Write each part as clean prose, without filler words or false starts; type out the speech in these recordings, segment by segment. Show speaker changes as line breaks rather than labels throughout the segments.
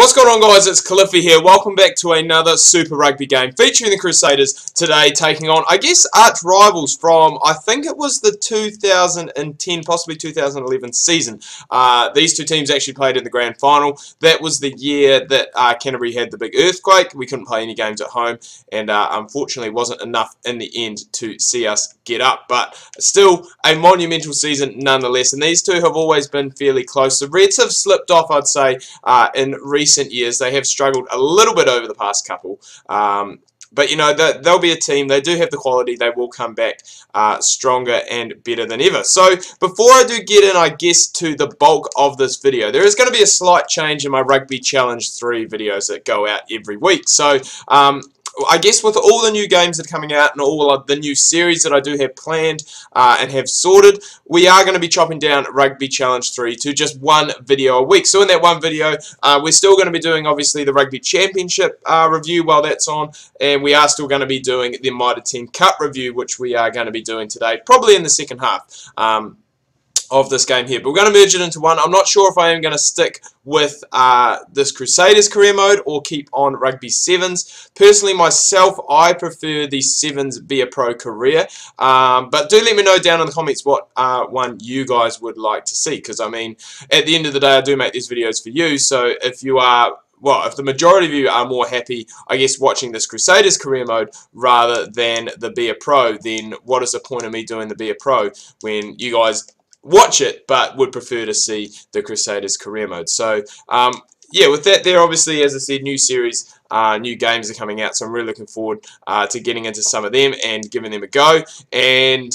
What's going on, guys? It's Khalifa here. Welcome back to another Super Rugby game featuring the Crusaders today, taking on, I guess, arch rivals from, I think it was the 2010, possibly 2011 season. These two teams actually played in the grand final. That was the year that Canterbury had the big earthquake. We couldn't play any games at home, and unfortunately wasn't enough in the end to see us get up. But still, a monumental season nonetheless, and these two have always been fairly close. The Reds have slipped off, I'd say, in recent years. They have struggled a little bit over the past couple, but you know, they'll be a team. They do have the quality. They will come back stronger and better than ever. So before I do get in, I guess, to the bulk of this video, there is going to be a slight change in my Rugby Challenge 3 videos that go out every week. So I guess with all the new games that are coming out and all of the new series that I do have planned and have sorted, we are going to be chopping down Rugby Challenge 3 to just one video a week. So in that one video, we're still going to be doing, obviously, the Rugby Championship review while that's on, and we are still going to be doing the Mitre 10 Cup review, which we are going to be doing today, probably in the second half of this game here. But we're going to merge it into one. I'm not sure if I am going to stick with this Crusaders career mode or keep on Rugby Sevens. Personally, myself, I prefer the Sevens Be a Pro career. But do let me know down in the comments what one you guys would like to see. Because, I mean, at the end of the day, I do make these videos for you. So if you are... well, if the majority of you are more happy, I guess, watching this Crusaders career mode rather than the Be a Pro, then what is the point of me doing the Be a Pro when you guys watch it but would prefer to see the Crusaders career mode? So yeah, with that there, obviously, as I said, new series, new games are coming out, so I'm really looking forward to getting into some of them and giving them a go. And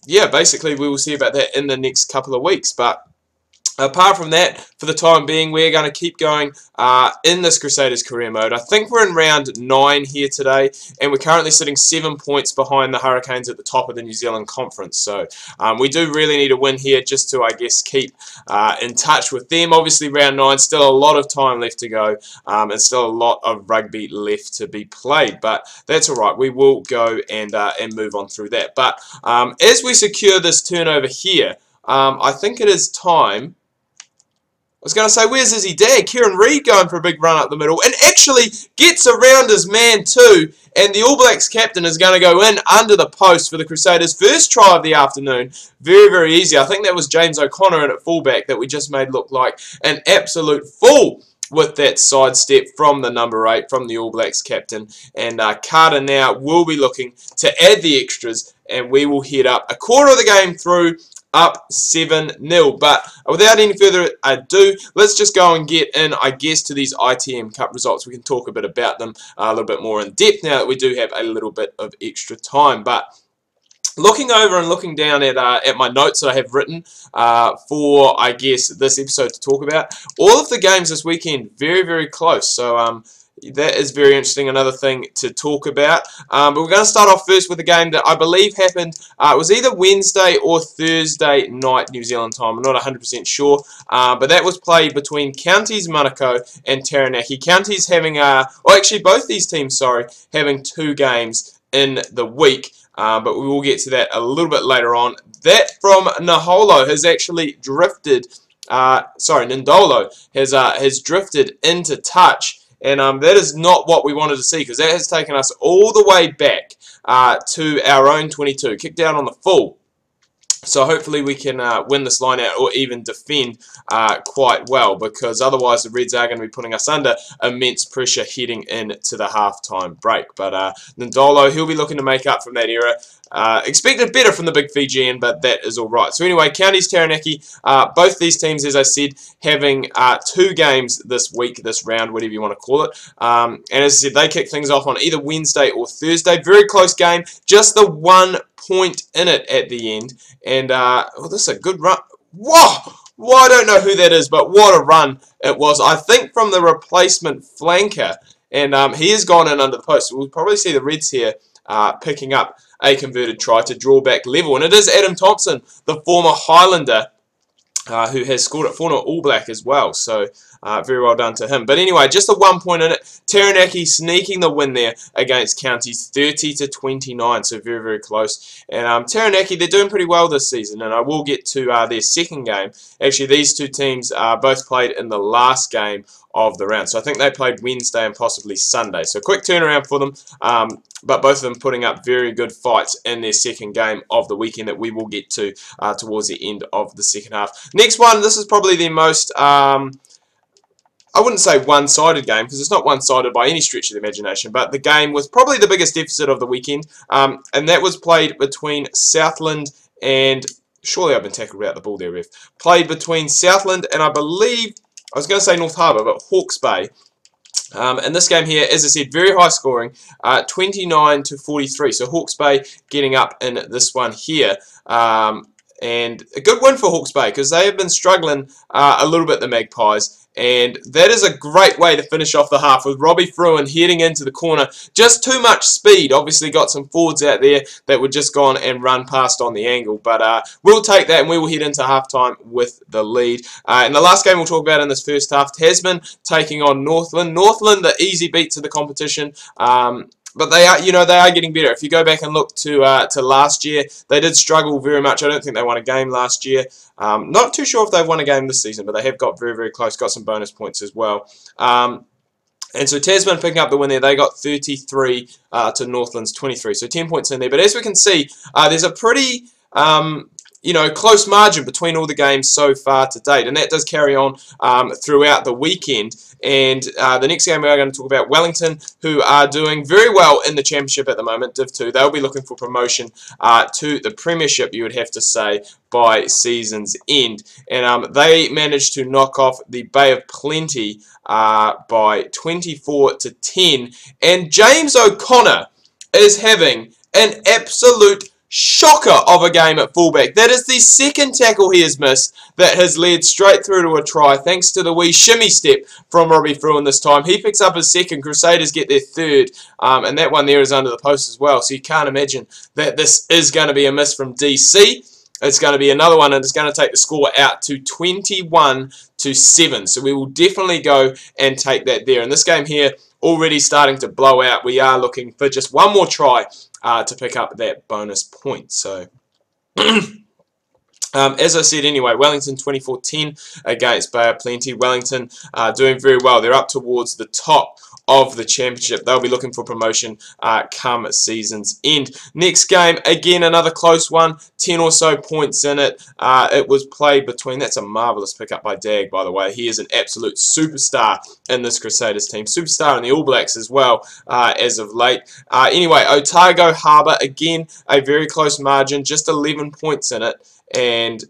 yeah, basically we will see about that in the next couple of weeks. But apart from that, for the time being, we're going to keep going in this Crusaders career mode. I think we're in round 9 here today, and we're currently sitting 7 points behind the Hurricanes at the top of the New Zealand Conference. So we do really need a win here just to, I guess, keep in touch with them. Obviously, round 9, still a lot of time left to go, and still a lot of rugby left to be played. But that's all right. We will go and move on through that. But as we secure this turnover here, I think it is time... I was going to say, where's Izzy Dad? Kieran Reid going for a big run up the middle and actually gets around his man too. And the All Blacks captain is going to go in under the post for the Crusaders' first try of the afternoon. Very, very easy. I think that was James O'Connor in at fullback that we just made look like an absolute fool with that sidestep from the number 8, from the All Blacks captain. And Carter now will be looking to add the extras, and we will head up a quarter of the game through, up 7-0. But without any further ado, let's just go and get in, I guess, to these ITM Cup results. We can talk a bit about them a little bit more in depth now that we do have a little bit of extra time. But looking over and looking down at my notes that I have written for, I guess, this episode to talk about, all of the games this weekend very, very close. So that is very interesting, another thing to talk about. But we're going to start off first with a game that I believe happened, it was either Wednesday or Thursday night New Zealand time, I'm not 100% sure, but that was played between Counties Manukau and Taranaki. Counties having, or actually both these teams, sorry, having 2 games in the week, but we will get to that a little bit later on. That from Naholo has actually drifted, Ndolo has drifted into touch. And that is not what we wanted to see, because that has taken us all the way back to our own 22, kicked down on the full. So hopefully we can win this line out or even defend quite well, because otherwise the Reds are going to be putting us under immense pressure heading into the halftime break. But Ndolo, he'll be looking to make up from that error. Expected better from the big Fijian, but that is all right. So anyway, Counties, Taranaki, both these teams, as I said, having 2 games this week, this round, whatever you want to call it. And as I said, they kick things off on either Wednesday or Thursday. Very close game, just the 1 point in it at the end. And oh, this is a good run. Whoa! Well, I don't know who that is, but what a run it was. I think from the replacement flanker, and he has gone in under the post. So we'll probably see the Reds here picking up a converted try to draw back level. And it is Adam Thompson, the former Highlander, who has scored at 4-0 All Black as well. So very well done to him. But anyway, just a 1 point in it. Taranaki sneaking the win there against Counties, 30-29. So very, very close. And Taranaki, they're doing pretty well this season. And I will get to their second game. Actually, these two teams both played in the last game of the round. So I think they played Wednesday and possibly Sunday. So quick turnaround for them. But both of them putting up very good fights in their second game of the weekend that we will get to towards the end of the second half. Next one, this is probably the most, I wouldn't say one-sided game, because it's not one-sided by any stretch of the imagination, but the game was probably the biggest deficit of the weekend, and that was played between Southland and, surely I've been tackled out the ball there, ref, played between Southland and I believe, I was going to say North Harbour, but Hawke's Bay. And this game here, as I said, very high scoring, 29-43. So Hawke's Bay getting up in this one here. And a good win for Hawke's Bay because they have been struggling a little bit, the Magpies. And that is a great way to finish off the half with Robbie Fruin heading into the corner. Just too much speed. Obviously got some forwards out there that would just gone and run past on the angle. But we'll take that and we will head into halftime with the lead. In the last game we'll talk about in this first half, Tasman taking on Northland. Northland, the easy beat to the competition. But they are, they are getting better. If you go back and look to last year, they did struggle very much. I don't think they won a game last year. Not too sure if they've won a game this season, but they have got very, very close. Got some bonus points as well. And so Tasman picking up the win there. They got 33 to Northland's 23. So 10 points in there. But as we can see, there's a pretty close margin between all the games so far to date, and that does carry on throughout the weekend. And the next game we are going to talk about, Wellington, who are doing very well in the championship at the moment, Div 2. They'll be looking for promotion to the premiership, you would have to say, by season's end. And they managed to knock off the Bay of Plenty by 24-10. And James O'Connor is having an absolute shocker of a game at fullback. That is the second tackle he has missed that has led straight through to a try, thanks to the wee shimmy step from Robbie Fruin this time. He picks up his second. Crusaders get their third, and that one there is under the post as well. So you can't imagine that this is going to be a miss from DC. It's going to be another one, and it's going to take the score out to 21-7. So we will definitely go and take that there. And this game here already starting to blow out. We are looking for just one more try to pick up that bonus point. So, as I said anyway, Wellington 24-10 against Bay of Plenty. Wellington doing very well. They're up towards the top of the championship. They'll be looking for promotion come season's end. Next game, again, another close one. 10 or so points in it. It was played between, that's a marvellous pickup by Dag, by the way. He is an absolute superstar in this Crusaders team. Superstar in the All Blacks as well as of late. Anyway, Otago Harbour, again, a very close margin. Just 11 points in it. And,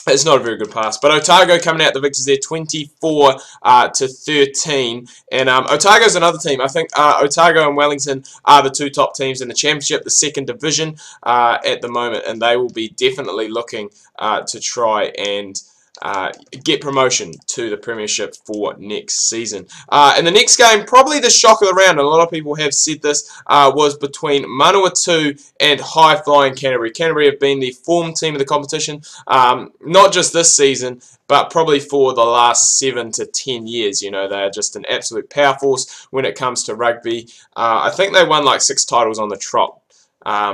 it's not a very good pass, but Otago coming out the victors there, 24-13. And Otago's another team. I think Otago and Wellington are the two top teams in the championship, the second division at the moment, and they will be definitely looking to try and get promotion to the premiership for next season. And the next game, probably the shock of the round, and a lot of people have said this, was between Manawatu and High Flying Canterbury. Canterbury have been the form team of the competition, not just this season, but probably for the last 7 to 10 years. They are just an absolute power force when it comes to rugby. I think they won like 6 titles on the trot.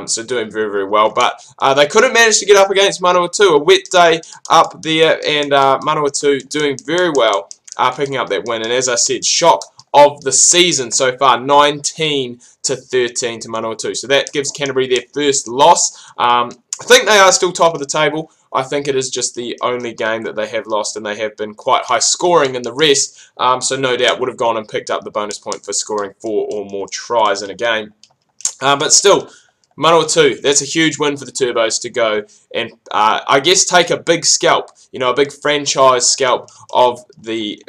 So doing very, very well. But they couldn't manage to get up against Manawatu. A wet day up there, and Manawatu doing very well, picking up that win. And as I said, shock of the season so far, 19-13 to Manawatu. So that gives Canterbury their first loss. I think they are still top of the table. I think it is just the only game that they have lost, and they have been quite high scoring in the rest. So no doubt would have gone and picked up the bonus point for scoring 4 or more tries in a game. But still, Manawatu, that's a huge win for the Turbos to go and, I guess, take a big scalp, a big franchise scalp of the,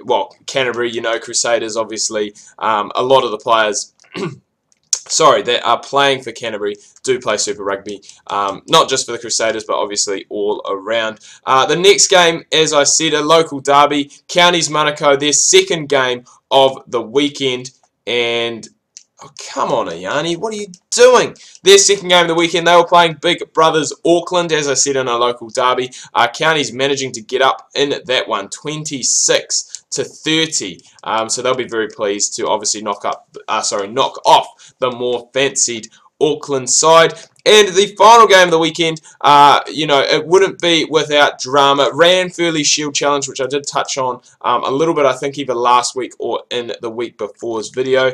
Canterbury, Crusaders, obviously. A lot of the players, that are playing for Canterbury do play Super Rugby, not just for the Crusaders, but obviously all around. The next game, as I said, a local derby, Counties Manukau, their second game of the weekend, and Oh, come on, Ayani. What are you doing? Their second game of the weekend, they were playing Big Brothers Auckland, as I said, in a local derby. Counties managing to get up in that one, 26-30. So they'll be very pleased to obviously knock off the more fancied Auckland side. And the final game of the weekend, you know, it wouldn't be without drama. Ranfurly Shield Challenge, which I did touch on a little bit, I think either last week or in the week before's video.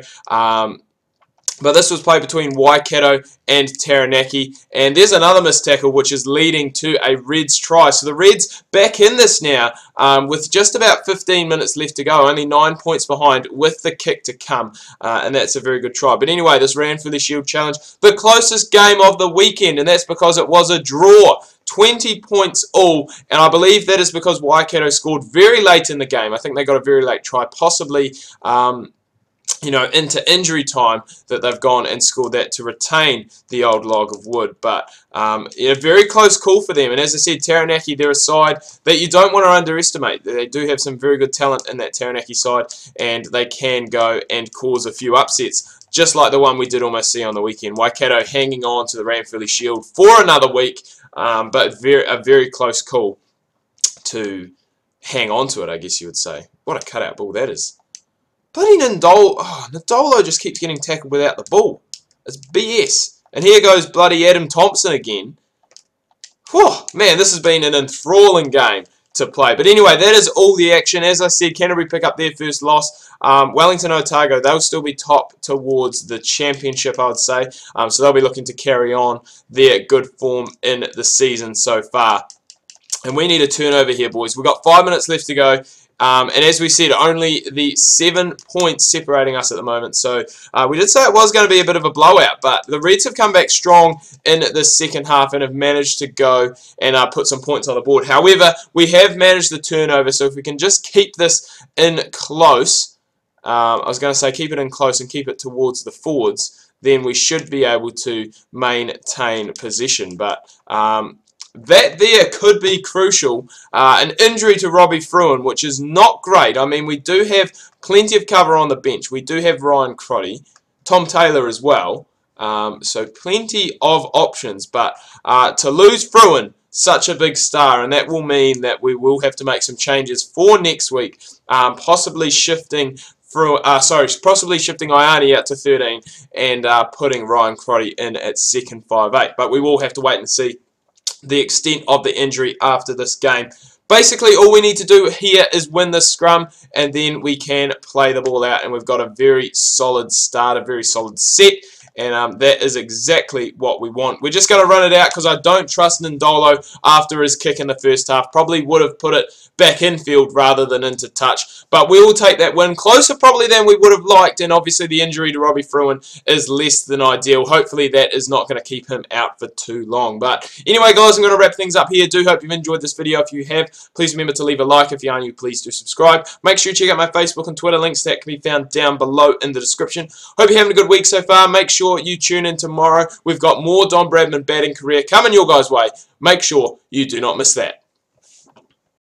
But this was played between Waikato and Taranaki. And there's another missed tackle, which is leading to a Reds try. So the Reds back in this now with just about 15 minutes left to go. Only 9 points behind with the kick to come. And that's a very good try. But anyway, this Ranfurly Shield Challenge, the closest game of the weekend. And that's because it was a draw. 20 points all, and I believe that is because Waikato scored very late in the game. I think they got a very late try, possibly you know, into injury time, that they've gone and scored that to retain the old log of wood. But a very close call for them. And as I said, Taranaki, they're a side that you don't want to underestimate. They do have some very good talent in that Taranaki side, and they can go and cause a few upsets, just like the one we did almost see on the weekend. Waikato hanging on to the Ranfurly Shield for another week, but a very close call to hang on to it, I guess you would say. What a cutout ball that is. Bloody Ndolo just keeps getting tackled without the ball. It's BS. And here goes bloody Adam Thompson again. Whew, man, this has been an enthralling game to play. But anyway, that is all the action. As I said, Canterbury pick up their first loss. Wellington Otago, they'll still be top towards the championship, I would say. So they'll be looking to carry on their good form in the season so far. And we need a turnover here, boys. We've got 5 minutes left to go. And as we said, only the 7 points separating us at the moment. So we did say it was going to be a bit of a blowout, but the Reds have come back strong in the second half and have managed to go and put some points on the board. However, we have managed the turnover, so if we can just keep this in close, I was going to say keep it in close and keep it towards the forwards, then we should be able to maintain possession. But that there could be crucial. An injury to Robbie Fruin, which is not great. I mean, we do have plenty of cover on the bench. We do have Ryan Crotty, Tom Taylor as well. So plenty of options. But to lose Fruin, such a big star, and that will mean that we will have to make some changes for next week. Possibly shifting Iani out to 13 and putting Ryan Crotty in at second 5'8". But we will have to wait and see the extent of the injury after this game. Basically, all we need to do here is win this scrum, and then we can play the ball out, and we've got a very solid start, a very solid set, and that is exactly what we want. We're just going to run it out because I don't trust Ndolo after his kick in the first half. Probably would have put it back infield rather than into touch, but we will take that win. Closer probably than we would have liked, and obviously the injury to Robbie Fruin is less than ideal. Hopefully that is not going to keep him out for too long. But anyway, guys, I'm going to wrap things up here. Do hope you've enjoyed this video. If you have, please remember to leave a like. If you are new, please do subscribe. Make sure you check out my Facebook and Twitter links that can be found down below in the description. Hope you're having a good week so far. Make sure you tune in tomorrow. We've got more Don Bradman batting career coming your guys' way. Make sure you do not miss that.